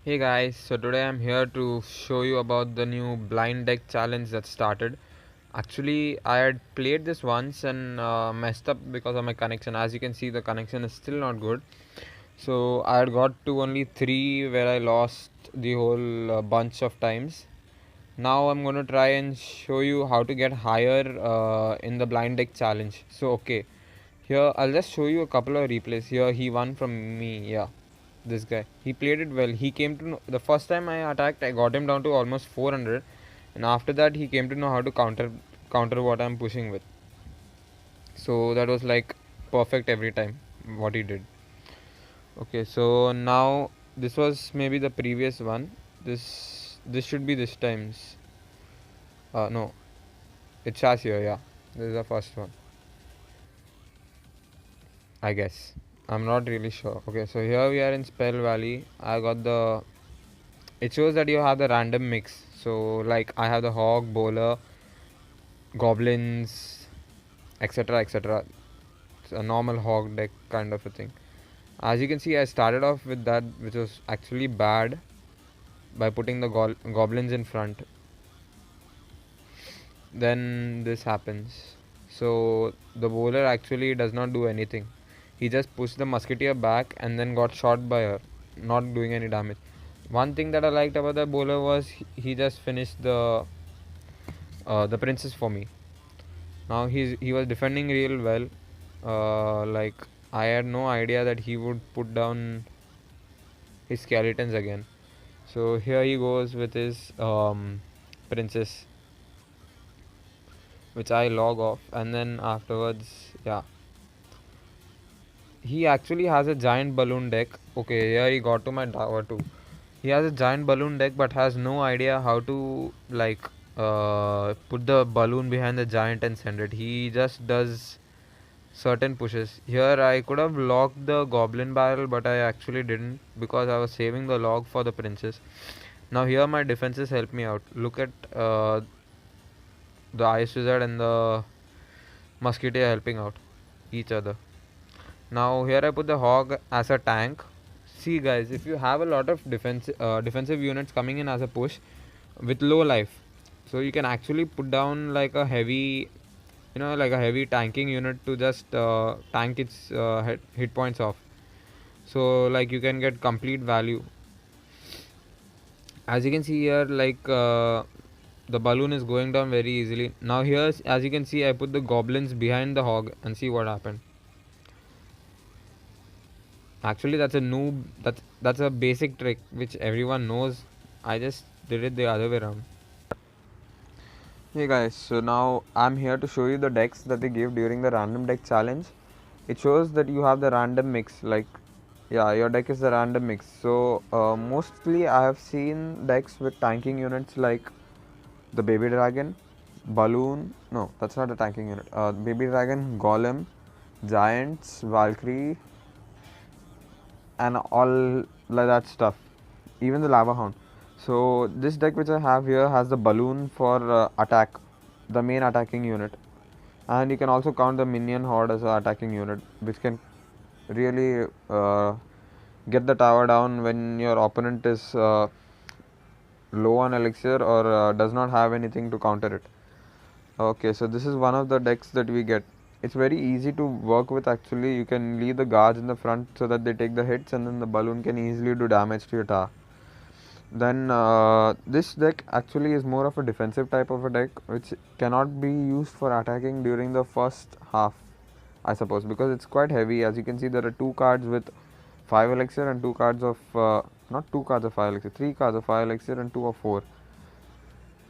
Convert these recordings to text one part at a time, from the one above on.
Hey guys, so today I'm here to show you about the new blind deck challenge that started. Actually, I had played this once and messed up because of my connection. As you can see, the connection is still not good. So I had got to only 3 where I lost the whole bunch of times. Now I'm going to try and show you how to get higher in the blind deck challenge. So okay, here I'll just show you a couple of replays. Here he won from me, yeah, this guy. He played it well. He came to know, the first time I attacked, I got him down to almost 400, and after that he came to know how to counter what I'm pushing with. So that was like perfect every time what he did. Okay, so now this was maybe the previous one. This should be this time's. No, it's as here. Yeah, this is the first one, I guess. I'm not really sure. Okay, so here we are in Spell Valley. I got the. It shows that you have the random mix. So like I have the hog, bowler, goblins, etc. etc. It's a normal hog deck kind of a thing. As you can see, I started off with that, which was actually bad, by putting the goblins in front. Then this happens. So the bowler actually does not do anything. He just pushed the musketeer back and then got shot by her, not doing any damage. One thing that I liked about the bowler was he just finished the princess for me. Now he was defending real well. Like I had no idea that he would put down his skeletons again. So here he goes with his princess, which I log off, and then afterwards, yeah, he actually has a giant balloon deck. Okay, here he got to my tower too. He has a giant balloon deck, but has no idea how to like put the balloon behind the giant and send it. He just does certain pushes. Here I could have locked the goblin barrel, but I actually didn't because I was saving the log for the princess. Now here my defenses help me out. Look at the ice wizard and the musketeer helping out each other. Now here I put the hog as a tank. See guys, if you have a lot of defensive units coming in as a push with low life, so you can actually put down like a heavy, like a heavy tanking unit to just tank its hit points off. So like you can get complete value. As you can see here, like the balloon is going down very easily. Now here, as you can see, I put the goblins behind the hog and see what happened. Actually, that's a noob. That's a basic trick which everyone knows. I just did it the other way around. Hey guys, so now I'm here to show you the decks that they gave during the random deck challenge. It shows that you have the random mix, like yeah, your deck is the random mix. So mostly I have seen decks with tanking units like the baby dragon, balloon. No, that's not a tanking unit. Baby dragon, golem, giants, valkyrie, and all like that stuff. Even the lava hound. So this deck which I have here has the balloon for attack, the main attacking unit, and you can also count the minion horde as an attacking unit, which can really get the tower down when your opponent is low on elixir or does not have anything to counter it. Okay, so this is one of the decks that we get. It's very easy to work with actually. You can leave the guards in the front so that they take the hits, and then the balloon can easily do damage to your tower. Then this deck actually is more of a defensive type of a deck which cannot be used for attacking during the first half, I suppose, because it's quite heavy. As you can see, there are 2 cards with 5 elixir and 2 cards of not 2 cards of 5 elixir, 3 cards of 5 elixir and 2 of 4.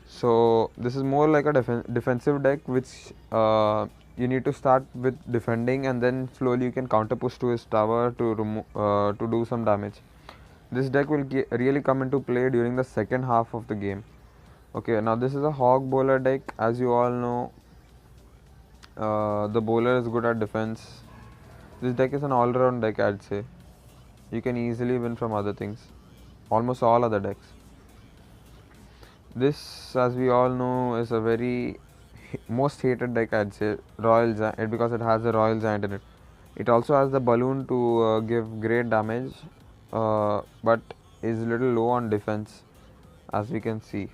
So this is more like a defensive deck which you need to start with defending, and then slowly you can counter push to his tower to do some damage. This deck will really come into play during the second half of the game. Okay, now this is a hog bowler deck. As you all know, the bowler is good at defense. This deck is an all-round deck, I'd say. You can easily win from other things, almost all other decks. This, as we all know, is a very most hated deck, I'd say, Royal Giant, because it has the Royal Giant in it. It also has the balloon to give great damage, but is little low on defense, as we can see.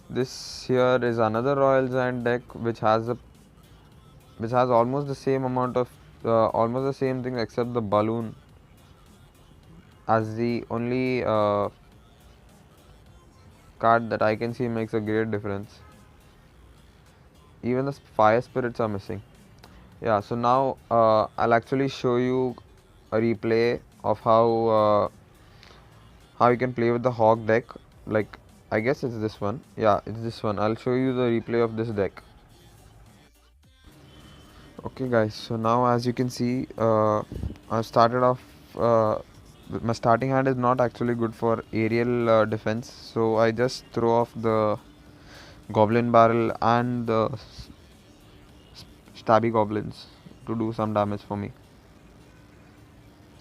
This here is another Royal Giant deck which has almost the same amount of almost the same thing except the balloon as the only card that I can see makes a great difference. Even the fire spirits are missing. Yeah, so now I'll actually show you a replay of how you can play with the hog deck. Like, I guess it's this one. Yeah, it's this one. I'll show you the replay of this deck. Okay guys, so now as you can see, I started off my starting hand is not actually good for aerial defense, so I just throw off the goblin barrel and the stabby goblins to do some damage for me,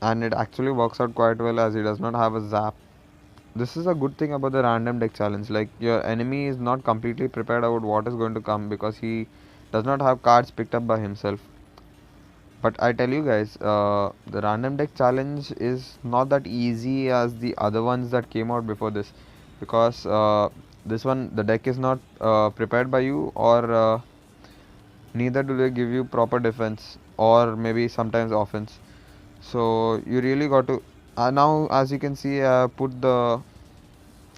and it actually works out quite well as he does not have a zap. This is a good thing about the random deck challenge, like your enemy is not completely prepared about what is going to come because he does not have cards picked up by himself. But I tell you guys, the random deck challenge is not that easy as the other ones that came out before this, because this one the deck is not prepared by you, or neither do they give you proper defense or maybe sometimes offense. So you really got to. Now, as you can see, I put the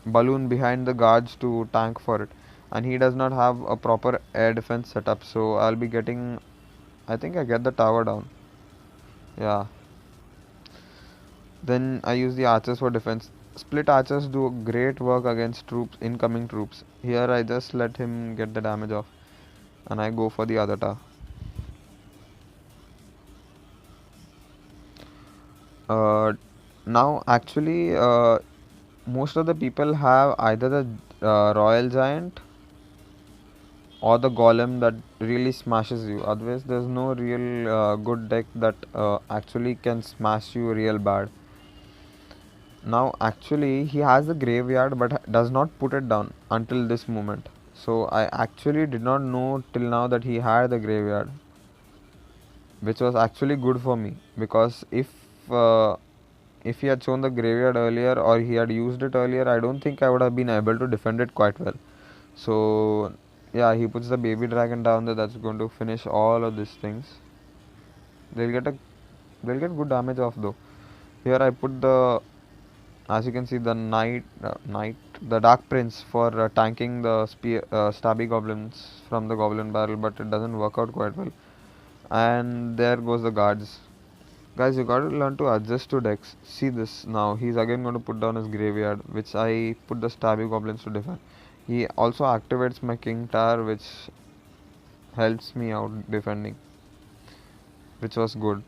balloon behind the guards to tank for it, and he does not have a proper air defense setup. So I'll be getting. I think I get the tower down. Yeah. Then I use the archers for defense. Split archers do great work against incoming troops. Here I just let him get the damage off, and I go for the other tower. Uh, Now actually, most of the people have either the Royal Giant or the Golem that really smashes you. Otherwise, there's no real good deck that actually can smash you real bad. Now actually he has the graveyard but does not put it down until this moment. So I actually did not know till now that he had the graveyard, which was actually good for me, because if he had shown the graveyard earlier or he had used it earlier, I don't think I would have been able to defend it quite well. So yeah, he puts the baby dragon down there. That's going to finish all of these things. They'll get a they'll get good damage off though. Here I put the, as you can see, the the dark prince for tanking the stabby goblins from the goblin barrel, but it doesn't work out quite well. And there goes the guards. Guys, you gotta learn to adjust to decks. See this now. He's again going to put down his graveyard, which I put the stabby goblins to defend. He also activates my king tower, which helps me out defending, which was good.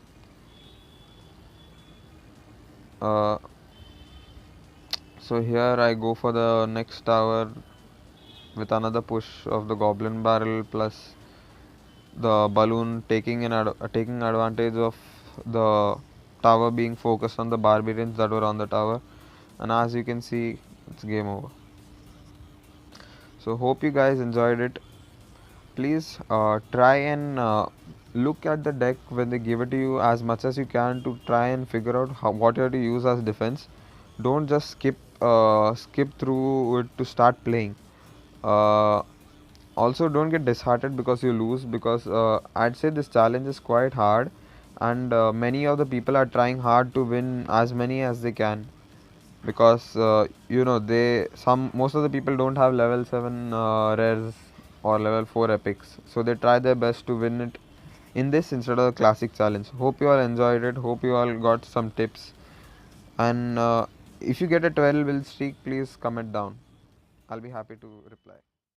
Uh, so here I go for the next tower with another push of the goblin barrel plus the balloon taking advantage of the tower being focused on the barbarians that were on the tower, and as you can see, it's game over. So hope you guys enjoyed it. Please try and look at the deck when they give it to you as much as you can to try and figure out what you have to use as defense. Don't just skip through it to start playing. uh, Also, don't get disheartened because you lose, because I'd say this challenge is quite hard, and many of the people are trying hard to win as many as they can, because they some most of the people don't have level 7 rares or level 4 epics, so they try their best to win it in this instead of the classic challenge. Hope you all enjoyed it. Hope you all got some tips, and if you get a 12 will streak, please comment down. I'll be happy to reply.